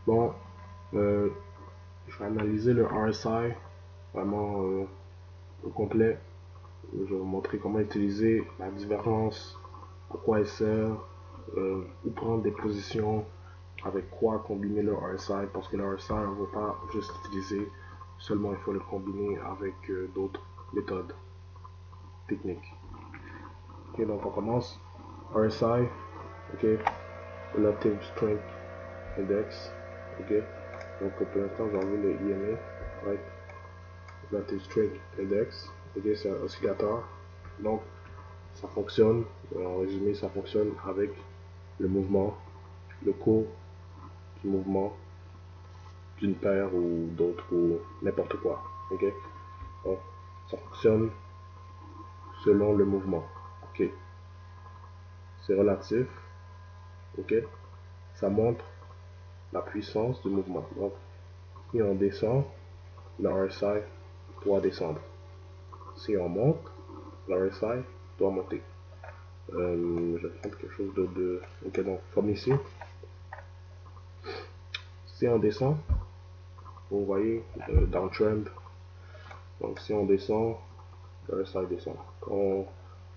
Bon, je vais analyser le RSI vraiment au complet. Je vais vous montrer comment utiliser la divergence, à quoi elle sert, où prendre des positions, avec quoi combiner le RSI, parce que le RSI, on ne veut pas juste l'utiliser, seulement il faut le combiner avec d'autres méthodes techniques. Ok, donc on commence. RSI, ok, Relative Strength Index, ok. Donc pour l'instant, j'ai enlevé le IMA, right? Relative Strength Index, ok, c'est un oscillateur. Donc ça fonctionne, en résumé, ça fonctionne avec le mouvement, le cours du mouvement d'une paire ou d'autres ou n'importe quoi, ok. Donc ça fonctionne selon le mouvement, ok. C'est relatif, ok. Ça montre la puissance du mouvement. Donc si on descend, le RSI doit descendre. Si on monte, le RSI doit monter. Je vais prendre quelque chose de... Ok, donc comme ici, si on descend, vous voyez downtrend. Donc si on descend, le RSI descend. Quand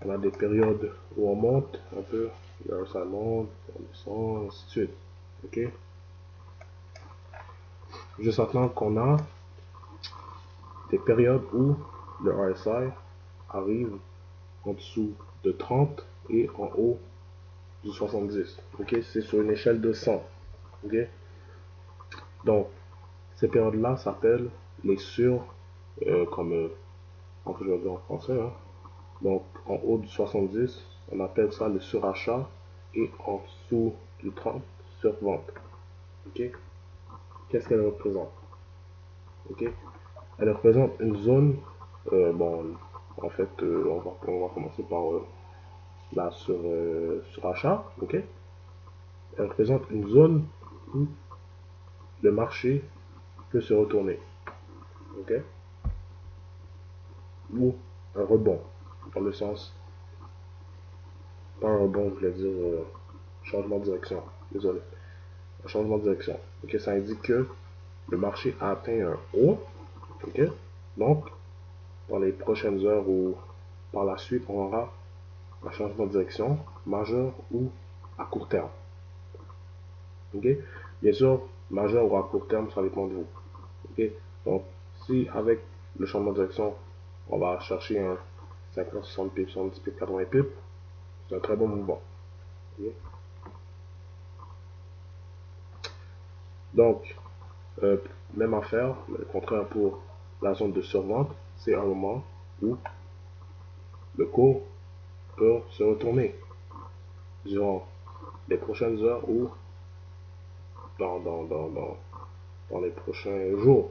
on a des périodes où on monte un peu, le RSI monte, on descend, ainsi de suite. Ok. Juste maintenant qu'on a des périodes où le RSI arrive en dessous de 30 et en haut du 70. Ok, c'est sur une échelle de 100. Ok, donc ces périodes-là s'appellent les sur, comme je vais dire en français. Hein. Donc en haut du 70, on appelle ça le surachat et en dessous du 30, survente. Ok, qu'est-ce qu'elle représente? Ok, elle représente une zone. Bon, en fait, on va commencer par la surachat. Ok, elle représente une zone où le marché peut se retourner, ok, ou un rebond, dans le sens, pas un rebond, je voulais dire changement de direction, désolé, un changement de direction, ok, ça indique que le marché a atteint un haut, ok, donc dans les prochaines heures ou par la suite, on aura un changement de direction majeur ou à court terme, ok, bien sûr, majeur ou à court terme, ça dépend de vous, ok, donc si avec le changement de direction, on va chercher un 50, 60 pips, 70 pips, 80 pips, c'est un très bon mouvement. Okay. Donc, même affaire, mais le contraire pour la zone de survente, c'est un moment où le cours peut se retourner durant les prochaines heures ou dans les prochains jours.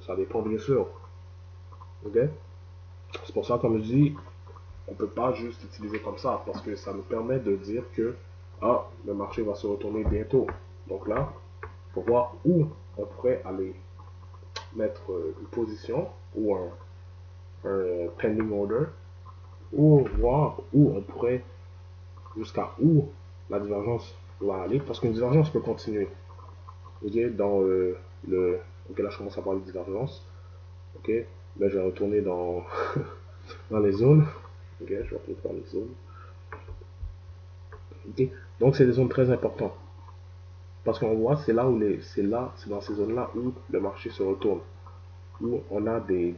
Ça dépend bien sûr. Okay. C'est pour ça, comme je dis, on ne peut pas juste utiliser comme ça parce que ça nous permet de dire que le marché va se retourner bientôt. Donc là, pour voir où on pourrait aller mettre une position ou un pending order ou voir où on pourrait, jusqu'à où la divergence va aller, parce qu'une divergence peut continuer. Ok, dans ok, là je commence à parler de divergence. Ok, là je vais retourner dans, dans les zones. Ok, je vais retourner dans les zones. Ok, donc c'est des zones très importantes. Parce qu'on voit, c'est là où c'est dans ces zones-là où le marché se retourne. Où on a des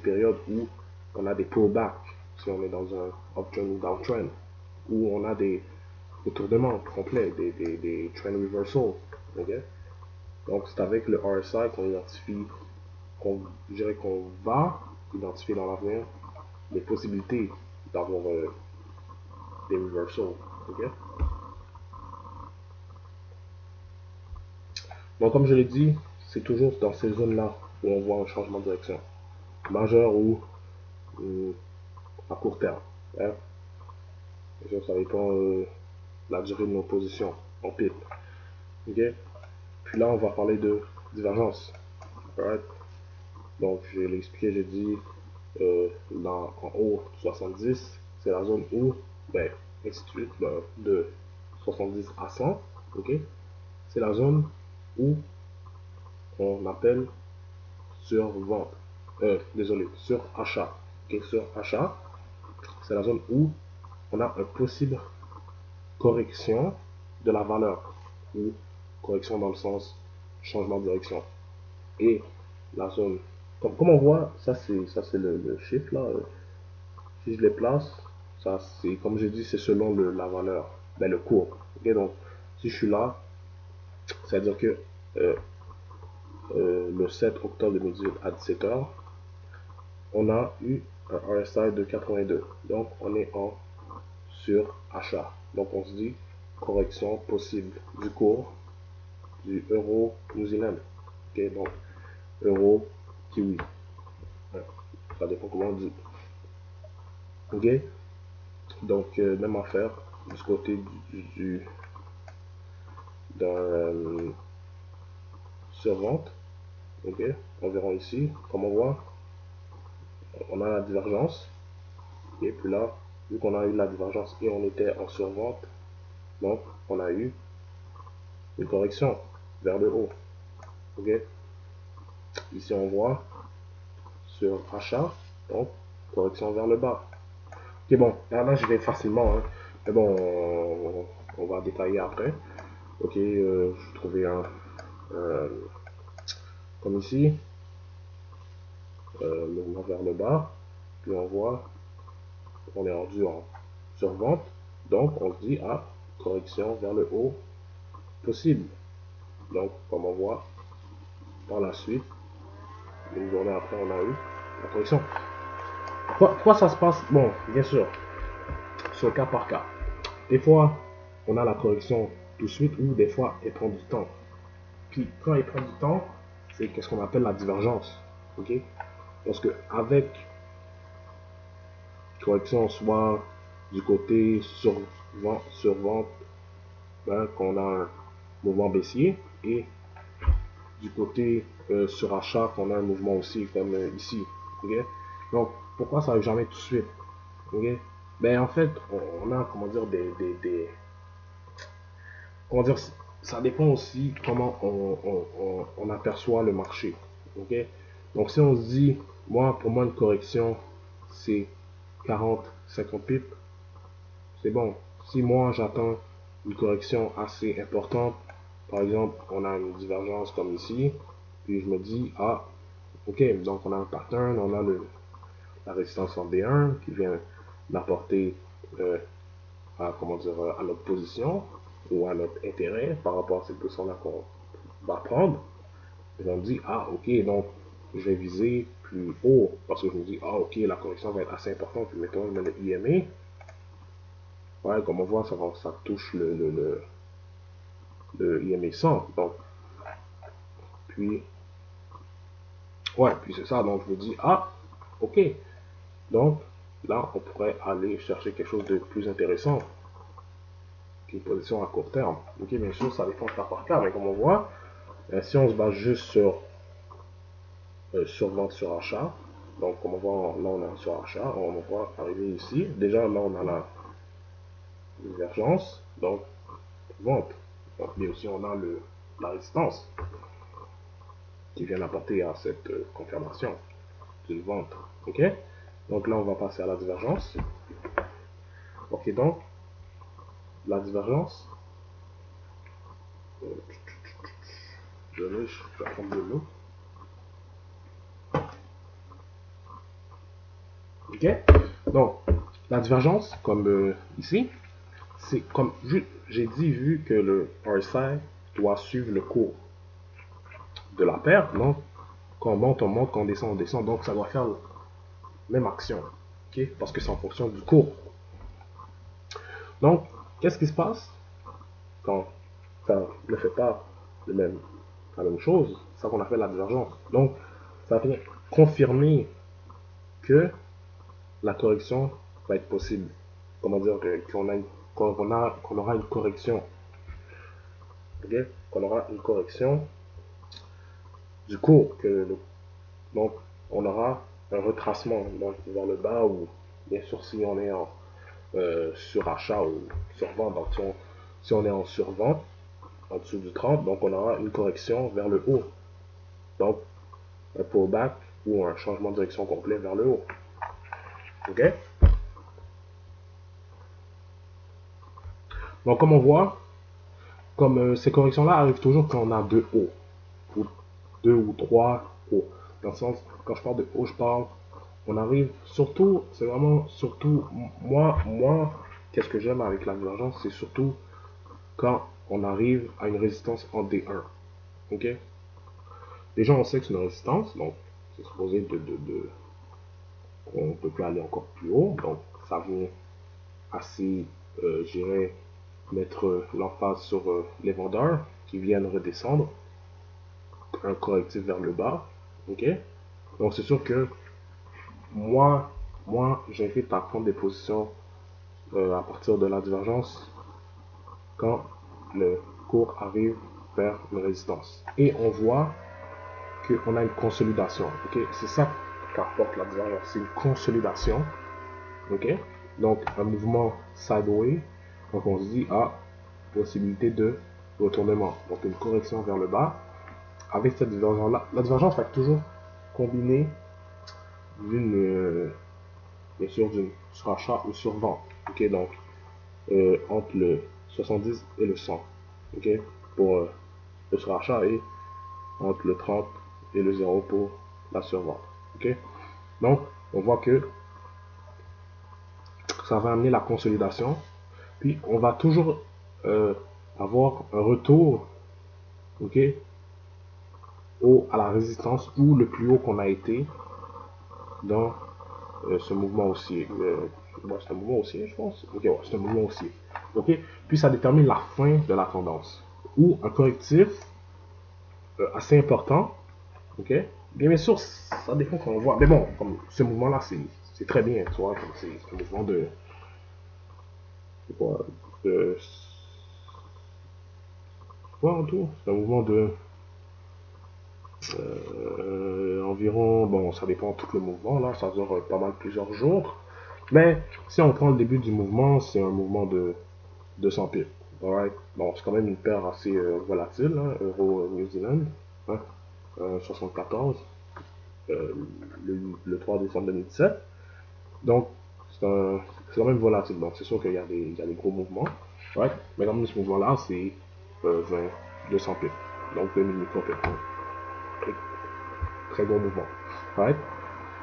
périodes où on a des pullbacks, si on est dans un uptrend ou downtrend, où on a des retournements complets, des trend reversals. Okay? Donc c'est avec le RSI qu'on identifie, je dirais qu'on va identifier dans l'avenir les possibilités d'avoir des reversals. Okay? Donc comme je l'ai dit, c'est toujours dans ces zones-là où on voit un changement de direction, majeur ou à court terme. Hein? Et ça dépend la durée de nos positions en pile. Okay? Puis là, on va parler de divergence. Right? Donc, je l'ai expliqué, j'ai dit, en haut 70, c'est la zone où, ben, ainsi de suite, ben, de 70 à 100, ok? C'est la zone où on appelle sur vente. Désolé, sur achat. Ok, sur achat, c'est la zone où on a une possible correction de la valeur, ou correction dans le sens changement de direction. Et la zone, comme on voit, ça c'est le chiffre là. Si je les place, ça c'est comme j'ai dit, c'est selon la valeur, ben, le cours. Ok, donc si je suis là, c'est à dire que le 7 octobre 2018 à 17h, on a eu un RSI de 82. Donc on est en sur achat. Donc on se dit correction possible du cours du euro New Zealand. Ok, donc euro kiwi. Ouais, ça dépend comment on dit. Ok, donc même affaire du côté d'un sur-vente. Ok, environ ici, comme on voit, on a la divergence. Et puis là, vu qu'on a eu la divergence et on était en survente, donc on a eu une correction vers le haut. Ok, ici on voit sur achat, donc correction vers le bas. Ok, bon, là je vais facilement, hein. Mais bon, on va détailler après. Ok, je trouvais un comme ici, mouvement vers le bas, puis on voit on est rendu en survente, donc on se dit ah, correction vers le haut possible. Donc comme on voit par la suite, une journée après on a eu la correction. Pourquoi ça se passe? Bon, bien sûr, sur cas par cas. Des fois, on a la correction tout de suite ou des fois, elle prend du temps. Puis quand elle prend du temps, c'est ce qu'on appelle la divergence. Ok? Parce que avec correction, soit du côté sur-vente, ben, qu'on a un mouvement baissier, et du côté sur achat, qu'on a un mouvement aussi, comme ici. Ok? Donc, pourquoi ça ne arrive jamais tout de suite? Ok? Ben, en fait, on a, comment dire, comment dire, ça dépend aussi comment on aperçoit le marché. Ok? Donc si on se dit, moi, pour moi, une correction, c'est 40-50 pips, c'est bon. Si moi, j'attends une correction assez importante, par exemple, on a une divergence comme ici, puis je me dis, ah, ok, donc on a un pattern, on a la résistance en B1 qui vient d'apporter comment dire, à notre position ou à notre intérêt par rapport à cette position-là qu'on va prendre. Et on me dit, ah, ok, donc je vais viser plus haut parce que je me dis, ah, ok, la correction va être assez importante. Puis mettons, je mets le IMA. Ouais, comme on voit, ça touche le IMA 100. Donc, puis, ouais, puis c'est ça. Donc, je me dis, ah, ok. Donc, là, on pourrait aller chercher quelque chose de plus intéressant qu'une position à court terme. Ok, bien sûr, ça dépend cas par cas, mais comme on voit, si on se base juste sur vente sur achat, donc comme on voit là on est sur achat, on va arriver ici. Déjà là on a la divergence, donc vente. Donc, mais aussi on a la résistance qui vient apporter à cette confirmation d'une vente. Ok, donc là on va passer à la divergence. Ok, donc la divergence, je vais prendre de l'eau. Ok, donc la divergence, comme ici, c'est comme j'ai dit, vu que le RSI doit suivre le cours de la paire, donc quand on monte, quand on descend, donc ça doit faire la même action, ok, parce que c'est en fonction du cours. Donc, qu'est-ce qui se passe quand ça ne fait pas la même chose? C'est ça qu'on appelle la divergence. Donc, ça vient confirmer que la correction va être possible. Comment dire qu'on aura une correction, ok, qu'on aura une correction du cours donc on aura un retracement donc vers le bas, ou bien sûr si on est en surachat ou survente, donc si on est en survente en dessous du 30, donc on aura une correction vers le haut. Donc, un pullback ou un changement de direction complet vers le haut. OK? Donc, comme on voit, comme ces corrections-là arrivent toujours quand on a deux hauts, ou deux ou trois hauts. Dans le sens, quand je parle de haut, je parle, on arrive surtout, c'est vraiment surtout, moi, qu'est-ce que j'aime avec la divergence, c'est surtout quand on arrive à une résistance en D1. OK? Déjà, on sait que c'est une résistance, donc c'est supposé on ne peut plus aller encore plus haut, donc ça vient assez, j'irais, mettre l'emphase sur les vendeurs qui viennent redescendre, un correctif vers le bas, ok? Donc c'est sûr que moi, j'invite à prendre des positions à partir de la divergence quand le cours arrive vers une résistance. Et on voit qu'on a une consolidation, ok? C'est ça qu'apporte la divergence, c'est une consolidation, ok? Donc un mouvement sideways, donc on se dit, ah, possibilité de retournement, donc une correction vers le bas. Avec cette divergence-là, la divergence va toujours combiner d'une, bien sûr, d'une surachat ou survente, ok, donc entre le 70 et le 100, ok, pour le surachat et entre le 30 et le 0 pour la survente, ok. Donc, on voit que ça va amener la consolidation, puis on va toujours avoir un retour, ok, à la résistance ou le plus haut qu'on a été dans ce mouvement haussier. C'est un mouvement haussier, je pense. Ok, ouais, c'est un mouvement haussier. Ok, puis ça détermine la fin de la tendance ou un correctif assez important. Ok, bien sûr, ça dépend qu'on voit. Mais bon, comme ce mouvement-là, c'est très bien, tu vois. C'est un mouvement de. C'est quoi de, quoi en tout? C'est un mouvement de. Environ, bon, ça dépend de tout le mouvement, là, ça dure pas mal plusieurs jours. Mais si on prend le début du mouvement, c'est un mouvement de 200 pips. Alright. Bon, c'est quand même une paire assez volatile, hein, Euro New Zealand. Hein, 74, le 3 décembre 2017. Donc, c'est quand même volatile. Donc, c'est sûr qu'il y a des gros mouvements. Right? Mais comme ce mouvement-là, c'est 200 pips. Donc, 2000 micropips. Très, très gros mouvement. Right?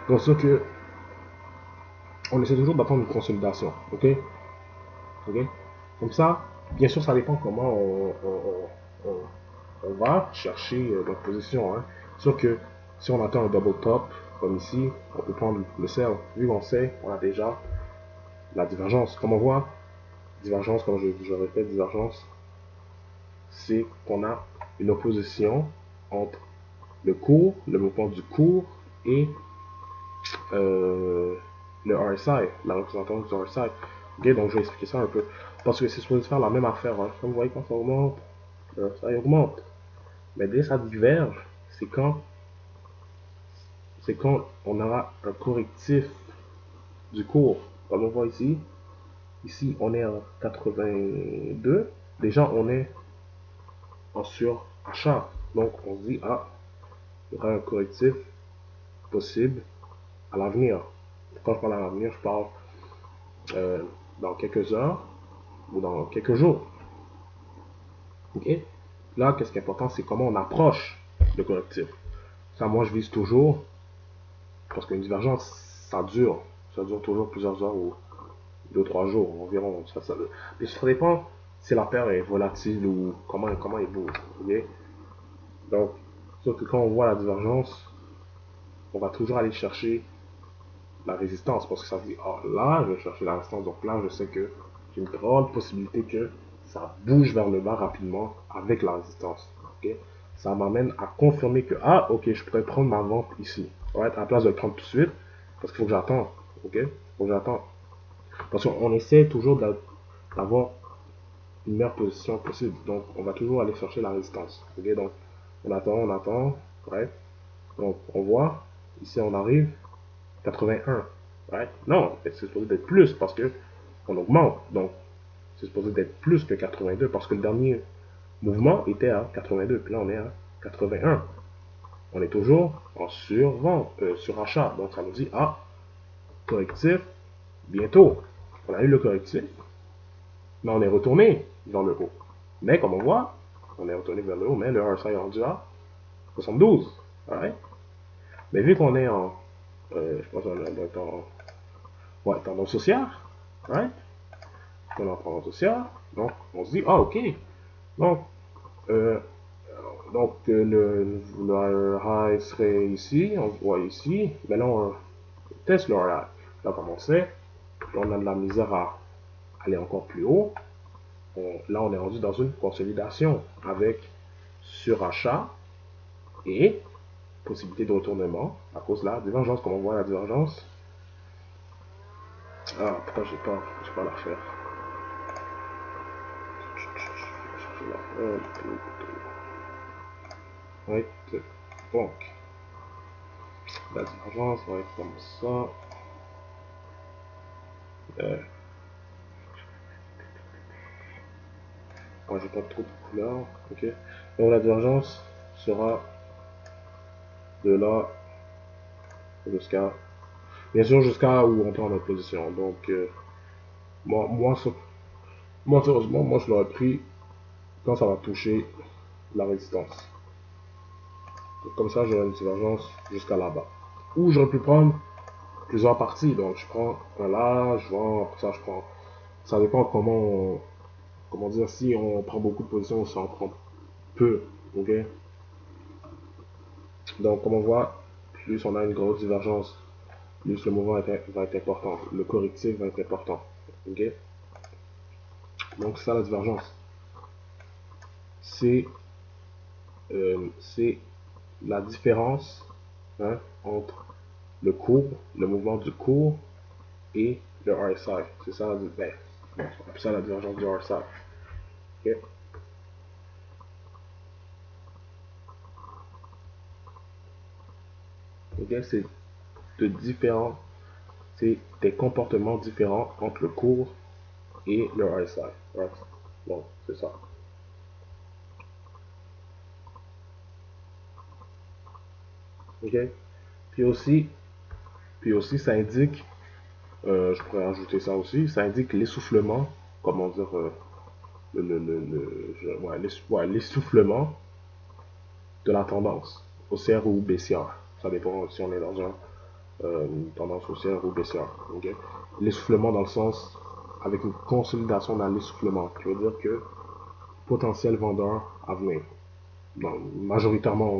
Donc, c'est sûr que on essaie toujours d'attendre une consolidation. OK? OK? Comme ça, bien sûr, ça dépend comment on va chercher notre position. Hein. Sûr que si on attend un double top, comme ici, on peut prendre le sell. Vu qu'on sait, on a déjà la divergence. Comme on voit, divergence, comme je répète, divergence, c'est qu'on a une opposition entre le cours, le mouvement du cours et le RSI, la représentante du RSI. Ok, donc je vais expliquer ça un peu. Parce que c'est supposé faire la même affaire. Hein. Comme vous voyez, quand ça augmente, ça augmente. Mais dès que ça diverge, c'est quand on aura un correctif du cours. Comme on voit ici, on est en 82. Déjà, on est en surachat. Donc, on se dit, ah, il y aura un correctif possible à l'avenir. Quand je parle à l'avenir, je parle dans quelques heures ou dans quelques jours. Ok? Là, qu'est-ce qui est important, c'est comment on approche le correctif. Ça, moi, je vise toujours, parce qu'une divergence, ça dure toujours plusieurs heures ou 2-3 jours environ. Mais ça dépend si la paire est volatile ou comment il bouge. Okay? Donc, sauf que quand on voit la divergence, on va toujours aller chercher la résistance parce que ça se dit, oh là, je vais chercher la résistance. Donc là, je sais que j'ai une grande possibilité que ça bouge vers le bas rapidement avec la résistance. Okay? Ça m'amène à confirmer que, ah, ok, je pourrais prendre ma vente ici. Right? À la place de le prendre tout de suite, parce qu'il faut que j'attende. Ok? Faut que j'attende. Parce qu'on essaie toujours d'avoir une meilleure position possible. Donc, on va toujours aller chercher la résistance. Ok? Donc, on attend. Right? Donc, on voit, ici, on arrive, 81. Right? Non, c'est supposé d'être plus parce que on augmente. Donc, c'est supposé d'être plus que 82 parce que le dernier mouvement était à 82. Puis là, on est à 81. on est toujours en survente, surachat. Donc ça nous dit, ah, correctif, bientôt. On a eu le correctif, mais on est retourné vers le haut. Mais comme on voit, on est retourné vers le haut, mais le RSI est rendu à 72. Right? Mais vu qu'on est en, je pense qu'on est en tendance haussière, right? On est en tendance haussière, donc on se dit, ah ok, donc, euh, le high serait ici, on voit ici, maintenant on teste le high. Là comme on sait, on a de la misère à aller encore plus haut. Là on est rendu dans une consolidation avec surachat et possibilité de retournement à cause de la divergence. Comme on voit la divergence, ah pourquoi j'ai pas la refaire. Oui, donc la divergence va être comme ça. Moi j'ai pas trop de couleurs, ok. Donc la divergence sera de là jusqu'à, bien sûr jusqu'à où on prend notre position. Donc moi sérieusement, moi je l'aurais pris quand ça va toucher la résistance. Donc, comme ça j'aurai une divergence jusqu'à là-bas. Ou j'aurais pu prendre plusieurs parties. Donc je prends un là, je vends, après ça je prends. Ça dépend comment dire, si on prend beaucoup de positions ou si on prend peu. Ok. Donc comme on voit, plus on a une grosse divergence, plus le mouvement va être important, le correctif va être important. Ok. Donc ça la divergence. C'est la différence, hein, entre le cours, le mouvement du cours et le RSI. C'est ça, ben, on appelle ça la divergence du RSI. Ok. Ok, c'est des comportements différents entre le cours et le RSI. Right? Donc, c'est ça. Ok. Puis aussi, ça indique, je pourrais ajouter ça aussi, ça indique l'essoufflement, comment dire, l'essoufflement de la tendance haussière ou baissière. Ça dépend si on est dans une tendance haussière ou baissière. Okay? L'essoufflement dans le sens avec une consolidation dans l'essoufflement, qui veut dire que potentiel vendeur à venir. Non, majoritairement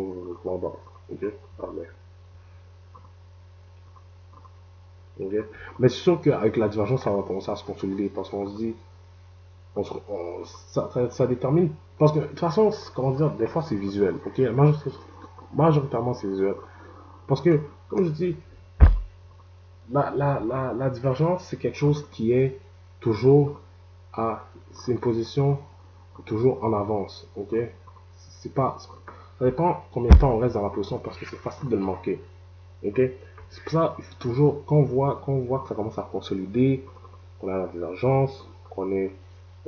vendeur. Ok? À venir. Okay? Mais c'est sûr qu'avec la divergence, ça va commencer à se consolider parce qu'on se dit, ça détermine. Parce que de toute façon, comment dire, des fois c'est visuel. Ok? Majoritairement c'est visuel. Parce que, comme je dis, la divergence, c'est quelque chose qui est toujours c'est une position toujours en avance, ok? C'est pas, ça dépend combien de temps on reste dans la position parce que c'est facile de le manquer, ok? C'est pour ça, il faut toujours, quand on voit que ça commence à consolider, qu'on a la divergence, qu'on est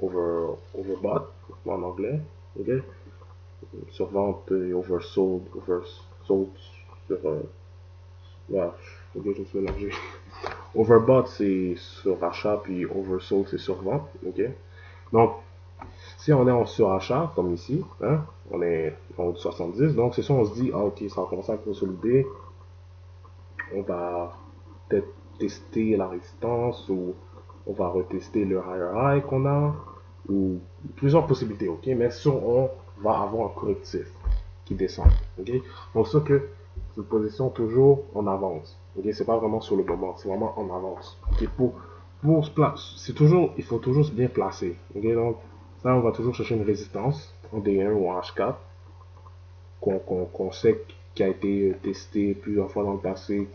overbought, en anglais, ok? Survente et oversold, sur, voilà, ok, je me suis mélangé. Overbought, c'est surachat, puis oversold, c'est survente. Ok. Donc, si on est en surachat, comme ici, hein, on est en haut de 70, donc c'est ça, on se dit, ah ok, ça va commencer à consolider, on va peut-être tester la résistance, ou on va retester le higher high qu'on a, ou plusieurs possibilités, ok, mais si on va avoir un correctif qui descend, ok. Donc, ça que c'est une position toujours en avance, ok, c'est pas vraiment sur le moment, c'est vraiment en avance, ok, pour se placer, c'est toujours, il faut toujours se bien placer, ok, donc, ça, on va toujours chercher une résistance en D1 ou en H4, qu'on sait qui a été testé plusieurs fois dans le passé,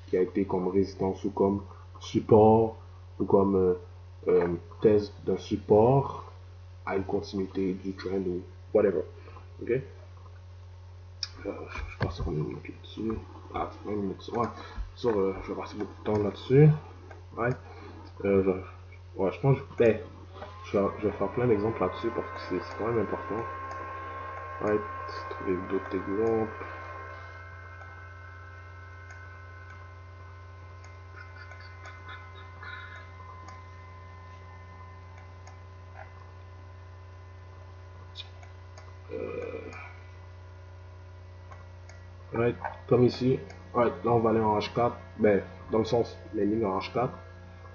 qui a été comme résistance ou comme support ou comme thèse d'un support à une continuité du trend ou whatever. Ok? Je passe une minute là-dessus. Ah, c'est pas une minute. Ouais. Je vais passer beaucoup de temps là-dessus. Ouais. Je pense que je vais faire plein d'exemples là-dessus parce que c'est quand même important. Ouais. Trouver d'autres exemples. right, comme ici, right, là on va aller en H4, ben, dans le sens, les lignes en H4,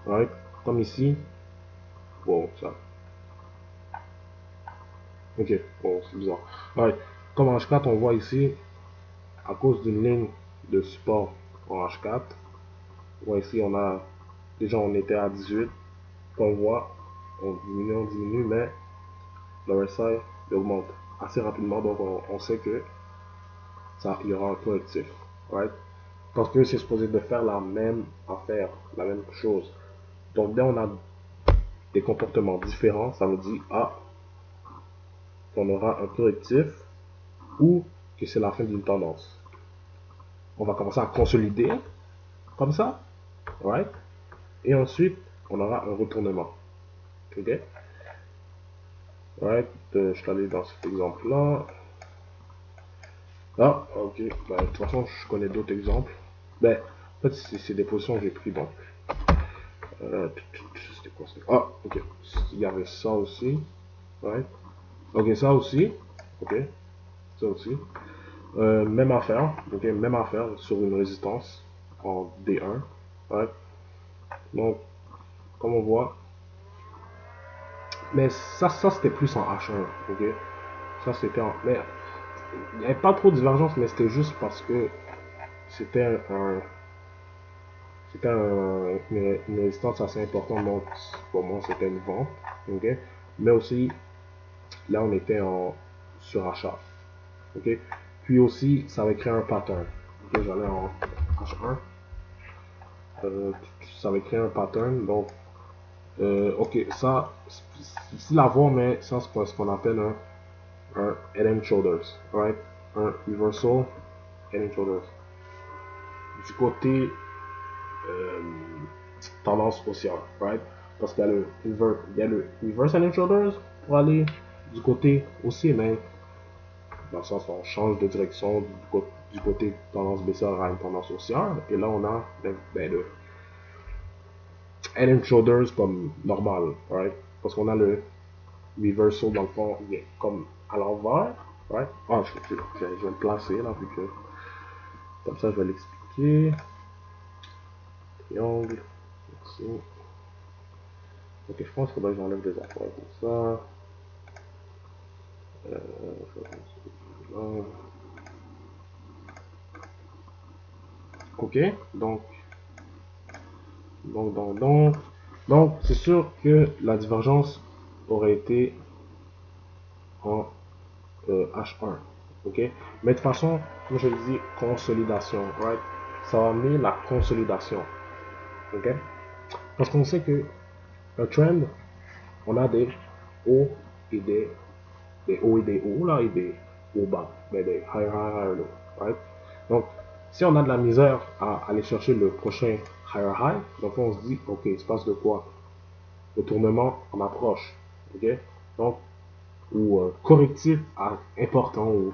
right, comme ici, bon, ça, ok, bon, c'est bizarre, right, comme en H4, on voit ici, à cause d'une ligne de support en H4, on voit ici, déjà on était à 18, on voit, on diminue, mais le RSI augmente assez rapidement, donc on sait que ça, il y aura un correctif, right? Parce que c'est supposé de faire la même affaire, la même chose. Donc dès on a des comportements différents, ça veut dire qu'on aura un correctif ou que c'est la fin d'une tendance. On va commencer à consolider comme ça, right? Et ensuite on aura un retournement, ok? Right? Je suis allé dans cet exemple là. Ah, ok. Bah, de toute façon, je connais d'autres exemples. Ben, en fait, c'est des positions que j'ai pris donc. C'était quoi ça? Ah, ok. Il y avait ça aussi. Ouais. Ok, ça aussi. Ok, ça aussi. Même affaire. Ok, même affaire sur une résistance en D1. Ouais. Donc, comme on voit. Mais ça c'était plus en H1. Ok. Ça c'était en. Mais il n'y avait pas trop de divergence, mais c'était juste parce que c'était un. C'était une résistance assez importante, donc pour moi c'était une vente, ok. Mais aussi, là on était en surachat, ok. Puis aussi, ça avait créé un pattern, ok. J'allais en H1, ça avait créé un pattern, donc, ok, ça, ici la voie, mais ça c'est ce qu'on appelle un head and shoulders, right, un reversal head and shoulders. Du côté euh, tendance haussière, right? Parce qu'il y a le reverse head and shoulders pour aller du côté haussier, mais dans le sens où on change de direction du côté tendance baissière à une tendance haussière. Et là, on a le head and shoulders comme normal, right? Parce qu'on a le reversal dans le fond, il est comme à l'envers, right? Ah, je vais le placer là, vu que comme ça, je vais l'expliquer. Triangle, ici. Ok, je pense que j'enlève des affaires comme ça. Ok, donc c'est sûr que la divergence aurait été en H1, ok. Mais de toute façon, comme je le dis, consolidation, right? Ça va amener la consolidation, ok. Parce qu'on sait que un trend, on a des hauts et des hauts et des hauts là et des hauts bas, mais des higher low, right? Donc si on a de la misère à aller chercher le prochain higher high, donc on se dit ok, il se passe de quoi? Le tournement en approche, ok? Donc ou correctif important ou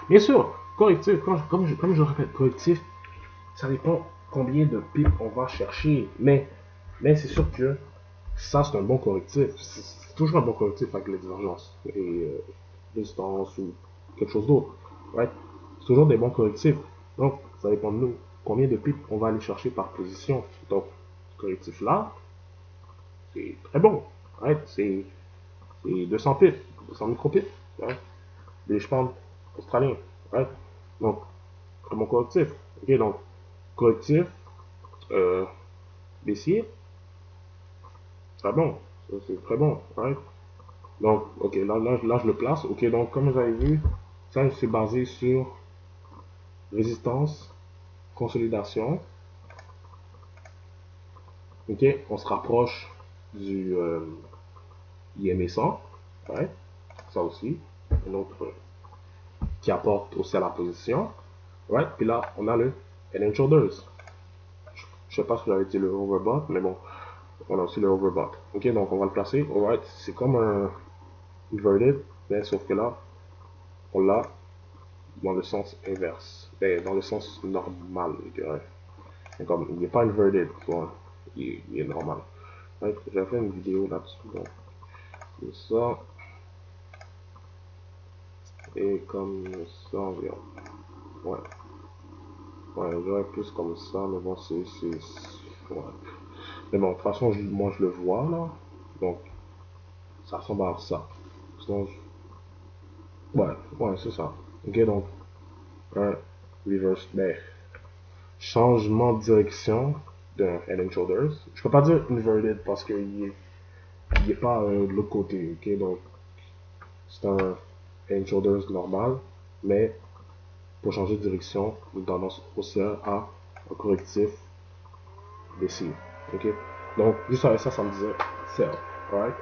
bien sûr correctif, comme je répète, correctif, ça dépend combien de pips on va chercher, mais c'est sûr que ça c'est un bon correctif, c'est toujours un bon correctif avec les divergences et distance ou quelque chose d'autre, right? C'est toujours des bons correctifs. Donc, ça dépend de nous. Combien de pips on va aller chercher par position. Donc, ce correctif-là, c'est très bon, right? C'est 200 pips, 200 micropips, right? Des chevaux australiens, right? Donc, très bon correctif. Ok, donc, correctif, euh, baissier, très bon. C'est très bon, right? Donc, ok, là, je le place. Ok, donc, comme vous avez vu, ça, c'est basé sur résistance, consolidation. Ok, on se rapproche du IMA 100, ouais, ça aussi, un autre qui apporte aussi à la position, right? Puis là, on a le Head and Shoulders. Je sais pas si vous avez dit le overbought, mais bon, on a aussi le overbought. Ok, donc on va le placer, alright, c'est comme un inverted, mais sauf que là, on l'a dans le sens inverse, dans le sens normal, je dirais. Comme, il n'est pas inverted, tu vois, il est normal. Right? J'ai fait une vidéo là-dessus, donc comme ça, et comme ça environ. Ouais. Ouais, je dirais plus comme ça, mais bon, ouais. Mais bon, de toute façon, moi je le vois là. Donc, ça ressemble à ça. Sinon, ouais, ouais, c'est ça. Ok, donc, un reverse, ben, changement de direction d'un Head and Shoulders. Je peux pas dire inverted parce il est pas de l'autre côté, ok? Donc, c'est un Head and Shoulders normal, mais pour changer de direction, une tendance haussière à un correctif baissier, ok? Donc, juste avec ça, ça me disait sell, alright?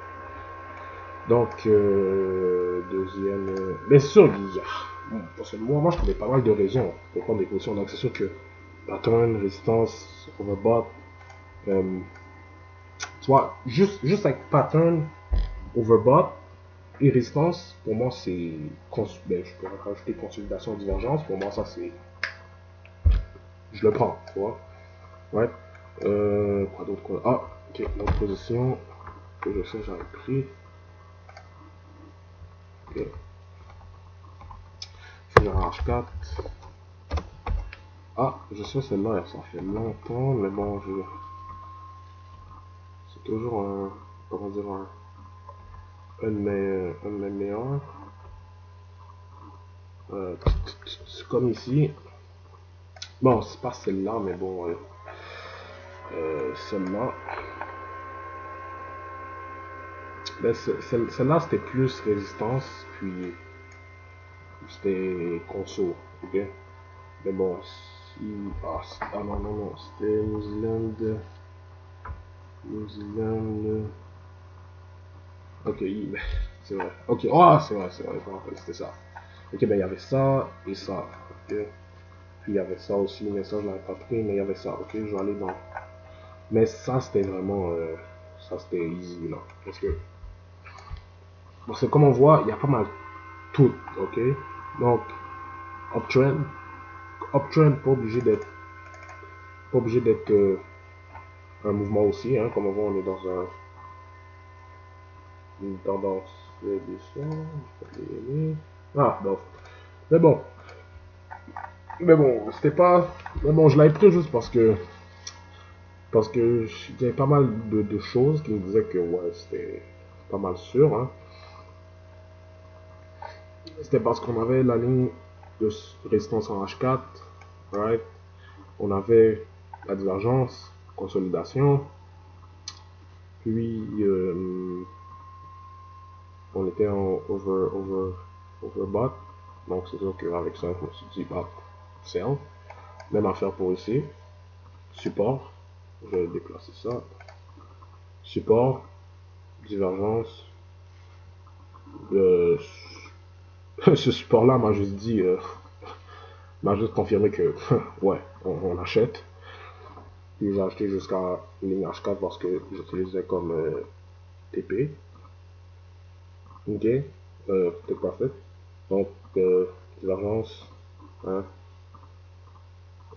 Donc, deuxième. Bien sûr, parce que moi, je trouvais pas mal de raisons pour prendre des positions. Donc, c'est sûr que pattern, résistance, overbought. Tu vois, juste avec pattern, overbought et résistance, pour moi, c'est. Ben, je peux rajouter consolidation, divergence. Pour moi, ça, c'est. Je le prends, tu vois. Ouais. Quoi d'autre quoi? Ah, ok, notre position que je sais, j'avais pris. Ok. Finir en H4. Ah, je sais celle-là, ça fait longtemps, mais bon, c'est toujours comment dire, un de mes meilleurs. C'est comme ici. Bon, c'est pas celle-là, mais bon, celle-là. Ben, celle-là, c'était plus résistance, puis c'était conso, ok? Mais bon, si. Ah non, non, non, c'était New Zealand. New Zealand. Ok, c'est vrai. Ok, oh, c'est vrai, je me rappelle, c'était ça. Ok, ben il y avait ça et ça. Ok. Puis il y avait ça aussi, mais ça je l'avais pas pris, mais il y avait ça. Ok, je vais aller dans. Mais ça c'était vraiment. Ça c'était easy là. Parce que comme on voit, il y a pas mal tout. Ok. Donc, uptrend. Uptrend, pas obligé d'être un mouvement aussi. Hein. Comme on voit, on est dans une tendance de descente. Ah, bon. Mais bon. Mais bon, c'était pas. Mais bon, je l'avais pris juste parce que il y avait pas mal de choses qui me disaient que ouais, c'était pas mal sûr. Hein. C'était parce qu'on avait la ligne de résistance en H4, right? On avait la divergence, consolidation, puis on était en overbought. Donc c'est sûr qu'avec ça, je me suis dit, ah, sell. Même affaire pour ici. Support, je vais déplacer ça. Support, divergence, euh, ce support-là m'a juste dit, m'a juste confirmé que, ouais, on achète. Puis j'ai acheté jusqu'à ligne H4 parce que j'utilisais comme TP. Ok, take profit. Donc, divergence, hein,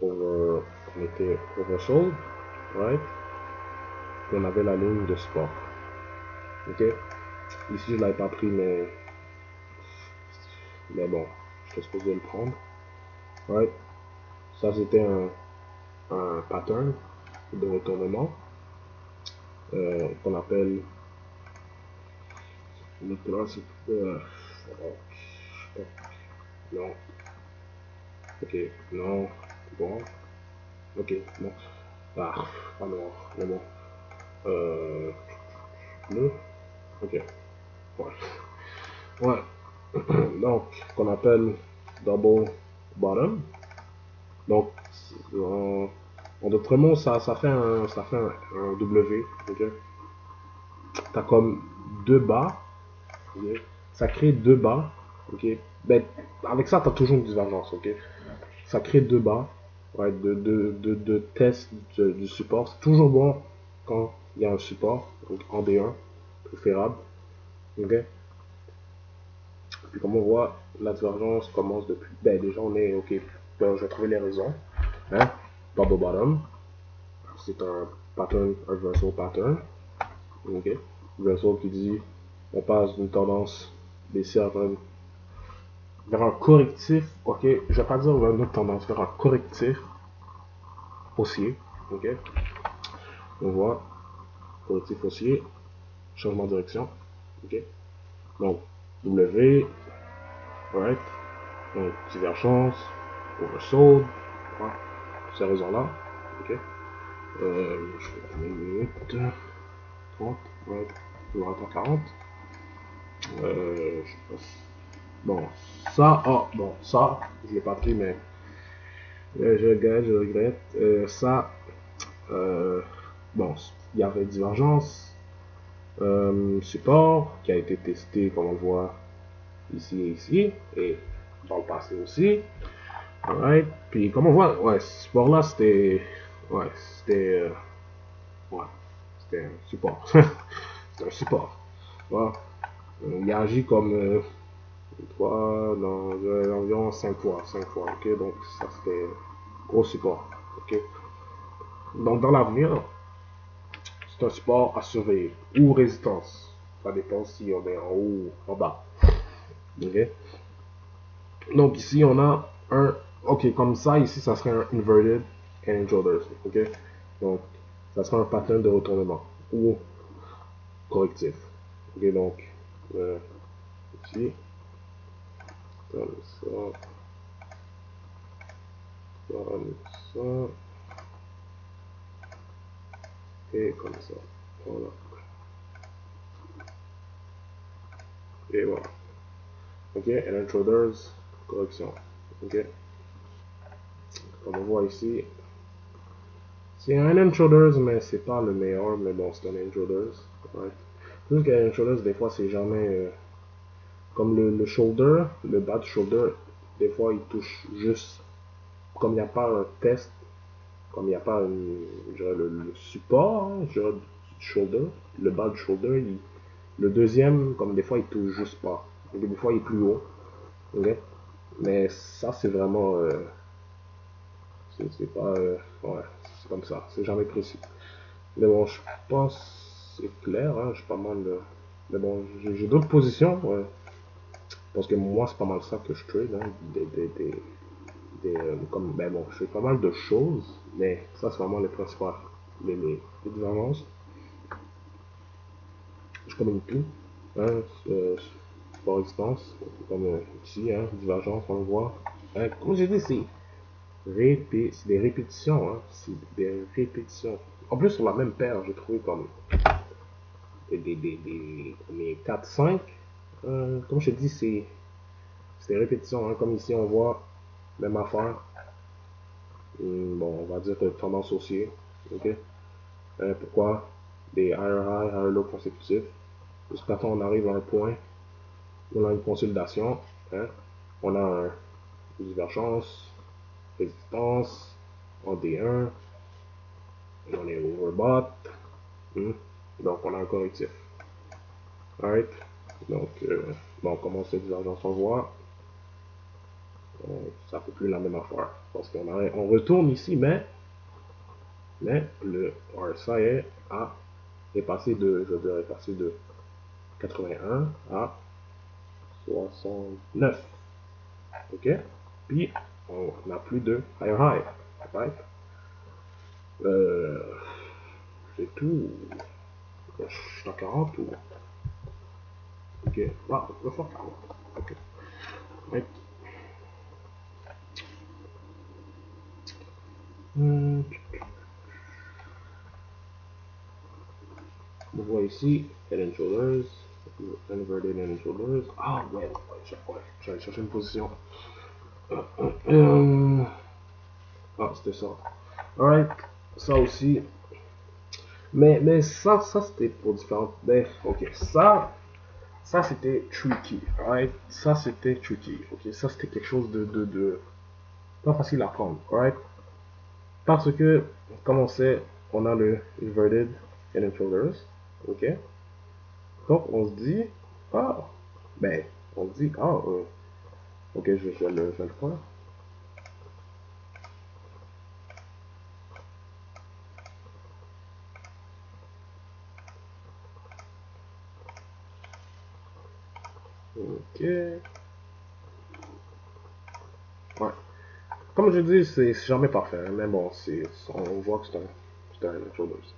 on était oversold, right? Puis on avait la ligne de support. Ok, ici je l'avais pas pris, mais bon, j'étais supposé le prendre. Right? Ça c'était un pattern de retournement qu'on appelle non, ok, non, bon, ok, non, pas noir, mais bon, bleu, ok, ouais, ouais, donc, qu'on appelle double bottom, donc, en d'autres mots, ça fait un W, ok, t'as comme deux bas, ok, ça crée deux bas, ok, ben, avec ça, t'as toujours une divergence, ok, ça crée deux bas, ouais, de test du support. C'est toujours bon quand il y a un support, donc en D1, préférable. Okay? Puis comme on voit, la divergence commence depuis. Ben déjà on est ok. Ben, je vais trouver les raisons. Hein? Double bottom. C'est un pattern, un reversal pattern. Ok? Reversal qui dit on passe d'une tendance baissière vers un correctif. Ok? Je vais pas dire vers une autre tendance, vers un correctif. haussier. Ok, on voit correctif haussier, changement de direction. Ok, donc W, right, donc divergence, oversold, voilà, pour ces raisons-là. Ok, je vais une minute 30, right, je vais à 40. Je passe. Bon, ça, oh, bon, ça, je l'ai pas pris, mais je regrette. Ça, euh, bon, il y avait divergence, support qui a été testé, comme on voit ici et ici, et dans le passé aussi. Alright, puis comme on voit, ouais, ce support-là, c'était, ouais, c'était, ouais, c'était un support. C'est un support. Voilà. Il a agi comme 3 dans environ 5 fois, 5 fois, ok, donc ça c'était gros support, ok. Donc dans l'avenir, c'est un support à surveiller, ou résistance, ça dépend si on est en haut ou en bas, ok. Donc ici on a un, ok, comme ça, ici ça serait un inverted head and shoulders, ok. Donc ça sera un pattern de retournement, ou correctif, ok, donc ici, comme ça, comme ça, et comme ça, voilà. Et voilà. Ok, and then shoulders, correction. Ok, comme on voit ici, c'est un hand shoulders, mais c'est pas le meilleur, mais bon, c'est un hand shoulders. Ouais. Plus qu'un hand shoulders, des fois, c'est jamais comme le shoulder, le bas de shoulder, des fois, il touche juste, comme il n'y a pas un test, comme il n'y a pas le support, hein, du shoulder, le bas du shoulder, le deuxième, comme des fois, il touche juste pas. Donc, des fois, il est plus haut. Ok, mais ça, c'est vraiment. C'est pas. Ouais, c'est comme ça. C'est jamais précis. Mais bon, je pense que c'est clair. Hein, j'ai pas mal de. Mais bon, j'ai d'autres positions. Ouais, parce que moi, c'est pas mal ça que je trade. Hein, comme, ben bon, je fais pas mal de choses. Mais ça, c'est vraiment les principales. Les divergences. Je combine tout. Hein, par résistance. Comme ici, hein, divergence, on le voit. Hein, comme j'ai dit, c'est des répétitions, hein. C'est des répétitions. En plus, sur la même paire, j'ai trouvé comme des 4-5. Comme je te dis, c'est des répétitions, hein. Comme ici, on voit, même affaire. Bon, on va dire tendance haussier. Ok? Pourquoi? Des higher high, higher low consécutifs. Jusqu'à temps on arrive à un point où on a une consolidation. Hein? On a une divergence, résistance, en D1, et on est overbought. Donc on a un correctif. Alright. Donc, bon, on commence cette divergence, on voit. Ça ne fait plus la même affaire. Parce on retourne ici, mais le RSI est passé de, je dirais, passé de 81 à 69. Ok? Puis, on n'a plus de higher high. Right? Euh, c'est tout. Je suis à 40 ou. Ok. Ah, je vais faire 40. Ok. Right. On voit ici, head and shoulders, inverted head and shoulders. Ah ouais, j'allais chercher une position. Euh, ah, c'était ça. Alright, ça aussi. Mais ça c'était pour différentes. Mais ok, ça c'était tricky. Alright, ça c'était tricky. Ok, ça c'était quelque chose de pas facile à prendre. Alright, parce que, comme on sait, on a le inverted head and shoulders. Ok, donc on se dit, ah, ben, on se dit, ah, ok, je vais le faire. Ok. Ouais. Comme je dis, c'est jamais parfait, hein, mais bon, on voit que c'est un head and shoulders.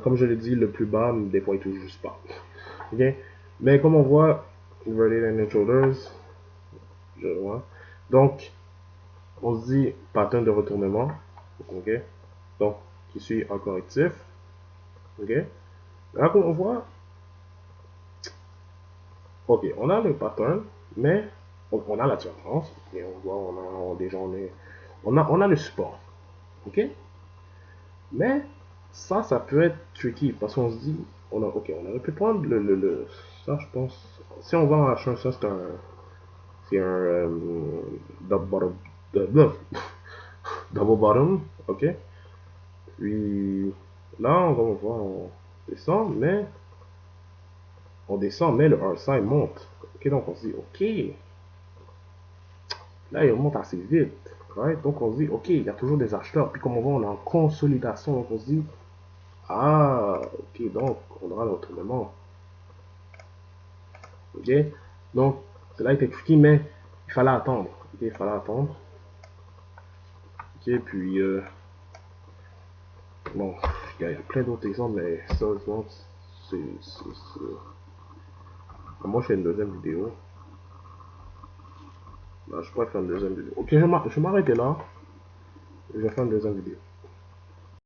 Comme je l'ai dit, le plus bas, des fois, il touche juste pas. Ok? Mais comme on voit, inverted head and shoulders, je vois. Donc, on se dit pattern de retournement, ok? Donc, qui suit un correctif, ok? Là, comme on voit, ok, on a le pattern, mais on a la différence, et on voit, on a le support, ok? Mais ça peut être tricky parce qu'on se dit, ok, on aurait pu prendre ça, je pense. Si on va en H1, ça c'est un double bottom, double bottom, ok. Puis là, on va voir, descend, mais on descend, mais le RSI monte. Ok, donc on se dit, ok, là il monte assez vite, right? Donc on se dit, ok, il y a toujours des acheteurs. Puis comme on voit, on est en consolidation, donc on se dit, ah, ok, donc on aura le retournement. Ok, donc cela était tricky, mais il fallait attendre. Ok, il fallait attendre. Ok, puis bon, il y a plein d'autres exemples, mais sérieusement, c'est... Moi, je fais une deuxième vidéo. Là, je pourrais faire une deuxième vidéo. Ok, je vais m'arrêter là. Je vais faire une deuxième vidéo.